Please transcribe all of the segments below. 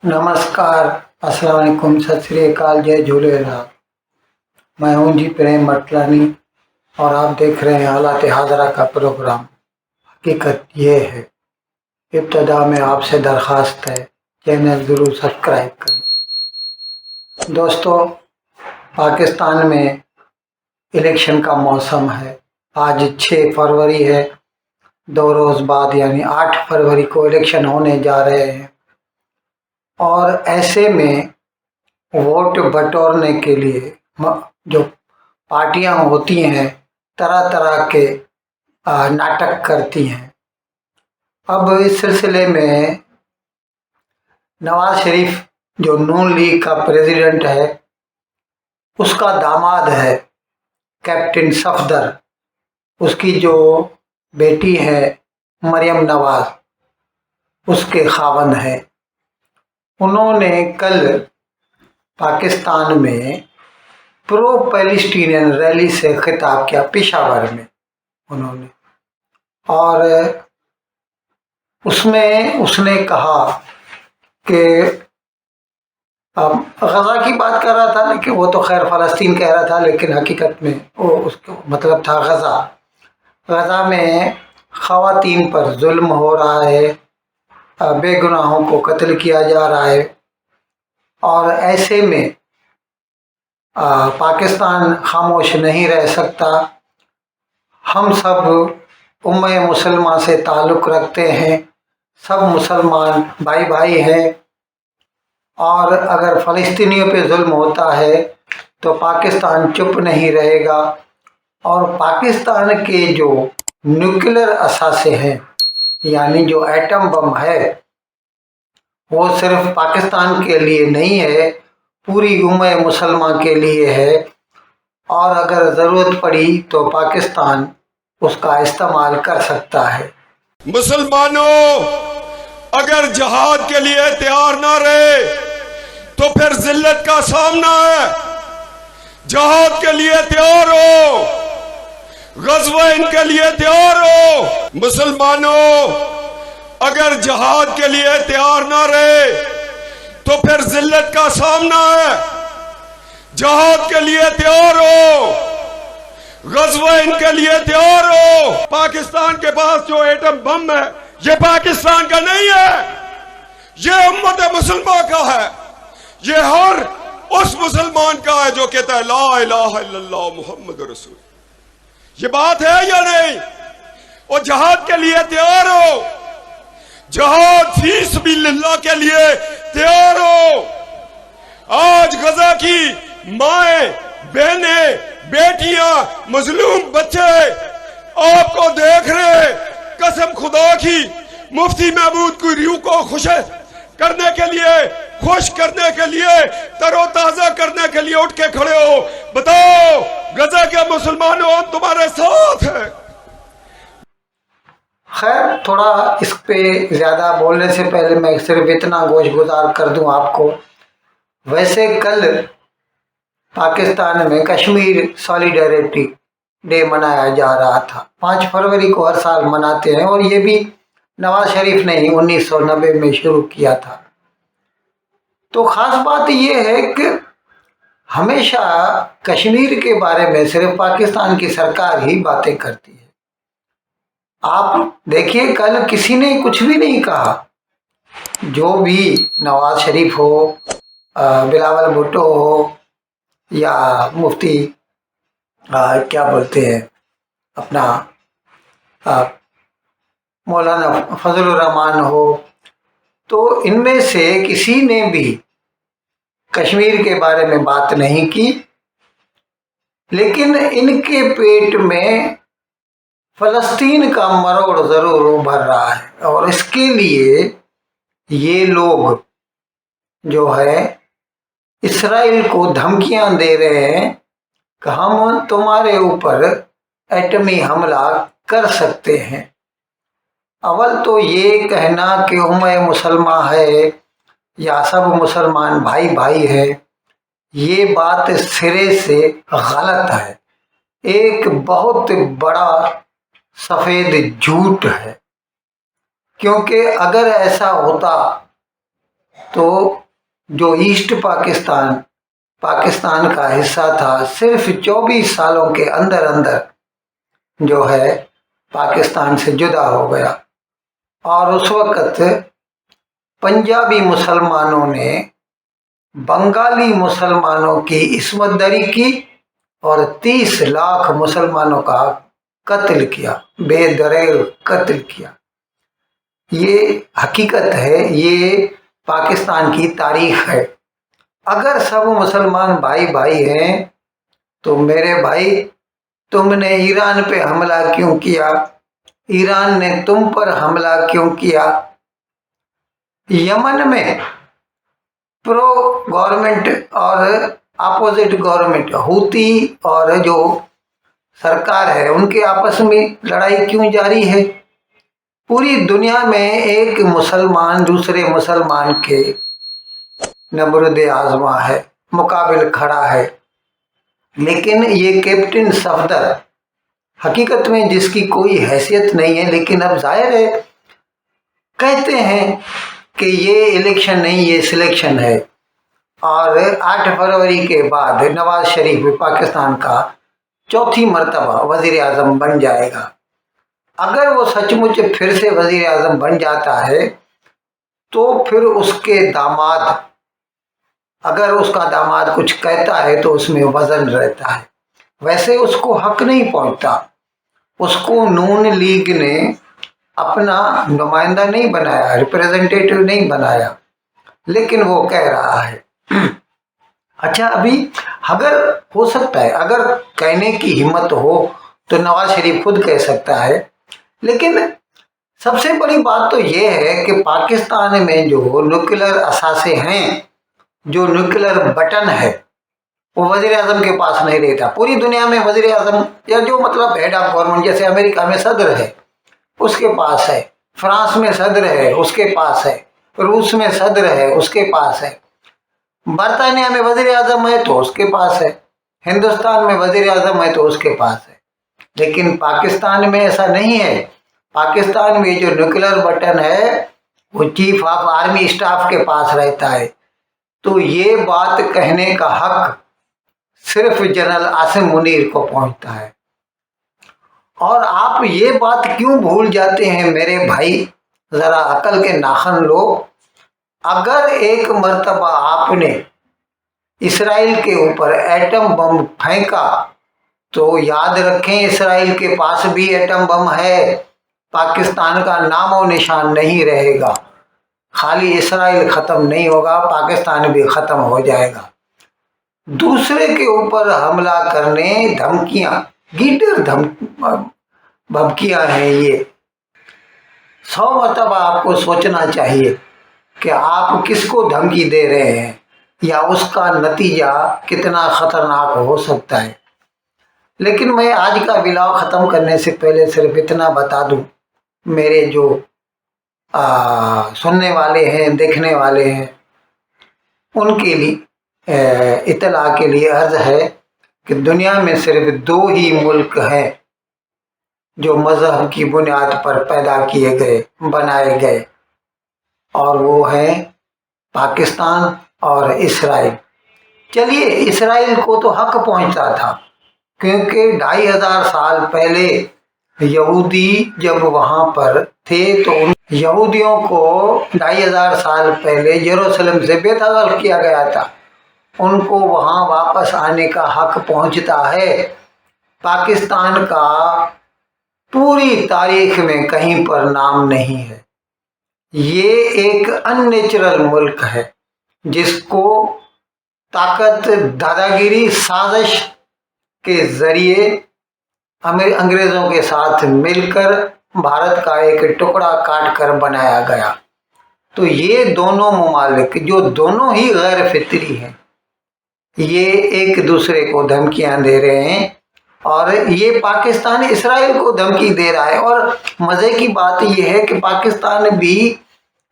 नमस्कार, अस्सलाम वालेकुम, सत श्री अकाल, जय झूलेलाल। मैं हूं जी प्रेम मटलानी और आप देख रहे हैं हालात हाजरा का प्रोग्राम। हकीकत ये है, इब्तदा में आपसे दरख्वास्त है, चैनल ज़रूर सब्सक्राइब करें। दोस्तों, पाकिस्तान में इलेक्शन का मौसम है। आज 6 फरवरी है। 2 रोज़ बाद यानी 8 फरवरी को इलेक्शन होने जा रहे हैं और ऐसे में वोट बटोरने के लिए जो पार्टियां होती हैं तरह तरह के नाटक करती हैं। अब इस सिलसिले में नवाज शरीफ जो नून लीग का प्रेसिडेंट है, उसका दामाद है कैप्टन सफदर, उसकी जो बेटी है मरियम नवाज, उसके खावंद है। उन्होंने कल पाकिस्तान में प्रो पैलेस्टीनियन रैली से खिताब किया पेशावर में उन्होंने, और उसमें उसने कहा कि गज़ा की बात कर रहा था, लेकिन वो तो खैर फ़लस्तीन कह रहा था, लेकिन हकीकत में वो उसका मतलब था गज़ा में ख़वातीन पर जुल्म हो रहा है, बेगुनाहों को कत्ल किया जा रहा है और ऐसे में पाकिस्तान खामोश नहीं रह सकता। हम सब उम्मे मुसलमान से ताल्लुक़ रखते हैं, सब मुसलमान भाई भाई हैं और अगर फ़लस्तीनियों पे जुल्म होता है तो पाकिस्तान चुप नहीं रहेगा। और पाकिस्तान के जो न्यूक्लियर असासे हैं, यानी जो एटम बम है, वो सिर्फ पाकिस्तान के लिए नहीं है, पूरी उम्मे मुसलमान के लिए है और अगर ज़रूरत पड़ी तो पाकिस्तान उसका इस्तेमाल कर सकता है। मुसलमानों, अगर जहाद के लिए तैयार ना रहे तो फिर जिल्लत का सामना है। जहाद के लिए तैयार हो, गज़वाइन के लिए तैयार हो। मुसलमानों, अगर जहाद के लिए तैयार ना रहे तो फिर जिल्लत का सामना है। जहाद के लिए तैयार हो, गज़वाइन के लिए तैयार हो। पाकिस्तान के पास जो एटम बम है, ये पाकिस्तान का नहीं है, ये उम्मत मुसलमान का है। ये हर उस मुसलमान का है जो कहता है ला इलाहा इल्लल्लाह मुहम्मद रसूल। ये बात है या नहीं? और जहाद के लिए तैयार हो, जहाद फी सबिलिल्लाह के लिए तैयार हो। आज गजा की माएं, बहनें, बेटियां, मजलूम बच्चे आपको देख रहे, कसम खुदा की मुफ्ती महमूद की रूह को खुश करने के लिए, खुश करने के लिए, तरोताजा करने के लिए उठ के खड़े हो। बताओ गजा के मुसलमानों, हम तुम्हारे साथ हैं। खैर, थोड़ा इस पे ज़्यादा बोलने से पहले मैं सिर्फ इतना गोश गुजार कर दूं आपको। वैसे कल पाकिस्तान में कश्मीर सॉलिडरिटी डे मनाया जा रहा था। 5 फरवरी को हर साल मनाते हैं और ये भी नवाज शरीफ ने ही 1990 में शुरू किया था। तो ख़ास बात ये है कि हमेशा कश्मीर के बारे में सिर्फ पाकिस्तान की सरकार ही बातें करती है। आप देखिए, कल किसी ने कुछ भी नहीं कहा। जो भी नवाज शरीफ हो, बिलावल भुट्टो हो या मुफ्ती क्या बोलते हैं अपना मौलाना फजलुर रहमान हो, तो इनमें से किसी ने भी कश्मीर के बारे में बात नहीं की। लेकिन इनके पेट में फ़लस्तीन का मरोड़ ज़रूर उभर रहा है और इसके लिए ये लोग जो है इसराइल को धमकियां दे रहे हैं कि हम तुम्हारे ऊपर एटमी हमला कर सकते हैं। अव्वल तो ये कहना कि उम्मे मुसलमान है या सब मुसलमान भाई भाई है, ये बात सिरे से गलत है, एक बहुत बड़ा सफ़ेद झूठ है। क्योंकि अगर ऐसा होता तो जो ईस्ट पाकिस्तान का हिस्सा था, सिर्फ 24 सालों के अंदर अंदर जो है पाकिस्तान से जुदा हो गया। और उस वक्त पंजाबी मुसलमानों ने बंगाली मुसलमानों की इस्मत दरी की और 30 लाख मुसलमानों का कत्ल किया, बेदरेग कत्ल किया। ये हकीकत है, ये पाकिस्तान की तारीख है। अगर सब मुसलमान भाई भाई हैं तो मेरे भाई, तुमने ईरान पे हमला क्यों किया? ईरान ने तुम पर हमला क्यों किया? यमन में प्रो गवर्नमेंट और अपोजिट गवर्नमेंट, हूती और जो सरकार है, उनके आपस में लड़ाई क्यों जारी है? पूरी दुनिया में एक मुसलमान दूसरे मुसलमान के नबरुद आजमा है, मुकाबिल खड़ा है। लेकिन ये कैप्टन सफदर हकीकत में जिसकी कोई हैसियत नहीं है, लेकिन अब जाहिर है कहते हैं कि ये इलेक्शन नहीं, ये सिलेक्शन है। और 8 फरवरी के बाद नवाज शरीफ पाकिस्तान का चौथी मर्तबा वजीर आजम बन जाएगा। अगर वो सचमुच फिर से वजीर आजम बन जाता है तो फिर उसके दामाद, अगर उसका दामाद कुछ कहता है तो उसमें वजन रहता है। वैसे उसको हक नहीं पहुंचता, उसको नून लीग ने अपना नुमाइंदा नहीं बनाया, रिप्रेजेंटेटिव नहीं बनाया, लेकिन वो कह रहा है। अच्छा, अभी अगर हो सकता है, अगर कहने की हिम्मत हो तो नवाज शरीफ खुद कह सकता है। लेकिन सबसे बड़ी बात तो ये है कि पाकिस्तान में जो न्यूक्लियर असासे हैं, जो न्यूक्लियर बटन है, वो वजीर आजम के पास नहीं रहता। पूरी दुनिया में वजीर आजम या जो मतलब हेड ऑफ गवर्नमेंट, जैसे अमेरिका में सदर है उसके पास है, फ्रांस में सदर है उसके पास है, रूस में सदर है उसके पास है, बरतानिया में वजीर आजम है तो उसके पास है, हिंदुस्तान में वजीर आजम है तो उसके पास है। लेकिन पाकिस्तान में ऐसा नहीं है। पाकिस्तान में जो न्यूक्लियर बटन है वो चीफ ऑफ आर्मी स्टाफ के पास रहता है। तो ये बात कहने का हक सिर्फ जनरल आसिम मुनीर को पहुंचता है। और आप ये बात क्यों भूल जाते हैं मेरे भाई, जरा अकल के नाखन लो। अगर एक मर्तबा आपने इसराइल के ऊपर एटम बम फेंका तो याद रखें इसराइल के पास भी एटम बम है, पाकिस्तान का नामो निशान नहीं रहेगा। खाली इसराइल खत्म नहीं होगा, पाकिस्तान भी खत्म हो जाएगा। दूसरे के ऊपर हमला करने धमकियां, गीटर धमकियां हैं ये। 100 मरतबा आपको सोचना चाहिए कि आप किसको धमकी दे रहे हैं या उसका नतीजा कितना खतरनाक हो सकता है। लेकिन मैं आज का विलाव ख़त्म करने से पहले सिर्फ इतना बता दूं, मेरे जो सुनने वाले हैं, देखने वाले हैं, उनके लिए इत्तला के लिए अर्ज है कि दुनिया में सिर्फ 2 ही मुल्क हैं जो मज़हब की बुनियाद पर पैदा किए गए, बनाए गए, और वो हैं पाकिस्तान और इसराइल। चलिए, इसराइल को तो हक पहुंचता था क्योंकि 2500 साल पहले यहूदी जब वहाँ पर थे तो उन यहूदियों को 2500 साल पहले यरूशलेम से बेदखल किया गया था। उनको वहाँ वापस आने का हक पहुँचता है। पाकिस्तान का पूरी तारीख में कहीं पर नाम नहीं है। ये एक अननेचुरल मुल्क है जिसको ताकत, दादागिरी, साजिश के जरिए अंग्रेजों के साथ मिलकर भारत का एक टुकड़ा काट कर बनाया गया। तो ये दोनों ममालिक जो दोनों ही गैर फितरी हैं, ये एक दूसरे को धमकियां दे रहे हैं और ये पाकिस्तान इसराइल को धमकी दे रहा है। और मज़े की बात यह है कि पाकिस्तान भी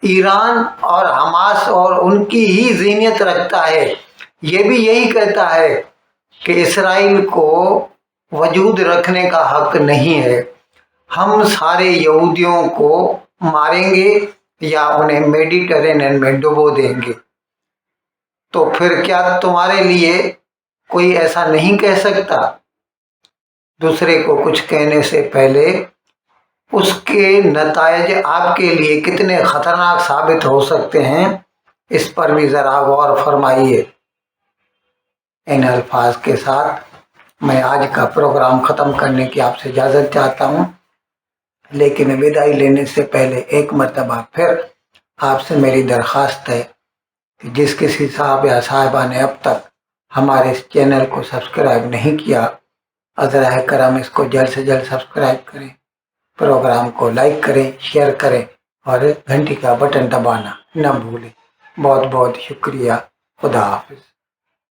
ईरान और हमास और उनकी ही ज़ीनियत रखता है। ये भी यही कहता है कि इसराइल को वजूद रखने का हक नहीं है, हम सारे यहूदियों को मारेंगे, या उन्हें मेडिटेरेनियन में डुबो देंगे, तो फिर क्या तुम्हारे लिए कोई ऐसा नहीं कह सकता? दूसरे को कुछ कहने से पहले उसके नतायज आपके लिए कितने खतरनाक साबित हो सकते हैं, इस पर भी जरा गौर फरमाइए। इन अल्फाज के साथ मैं आज का प्रोग्राम ख़त्म करने की आपसे इजाज़त चाहता हूँ, लेकिन विदाई लेने से पहले एक मर्तबा फिर आपसे मेरी दरख्वास्त है कि जिस किसी साहब या साहिबा ने अब तक हमारे इस चैनल को सब्सक्राइब नहीं किया, अज़राए करम इसको जल्द से जल्द सब्सक्राइब करें, प्रोग्राम को लाइक करें, शेयर करें और घंटी का बटन दबाना न भूलें। बहुत बहुत शुक्रिया। खुदा हाफिज़।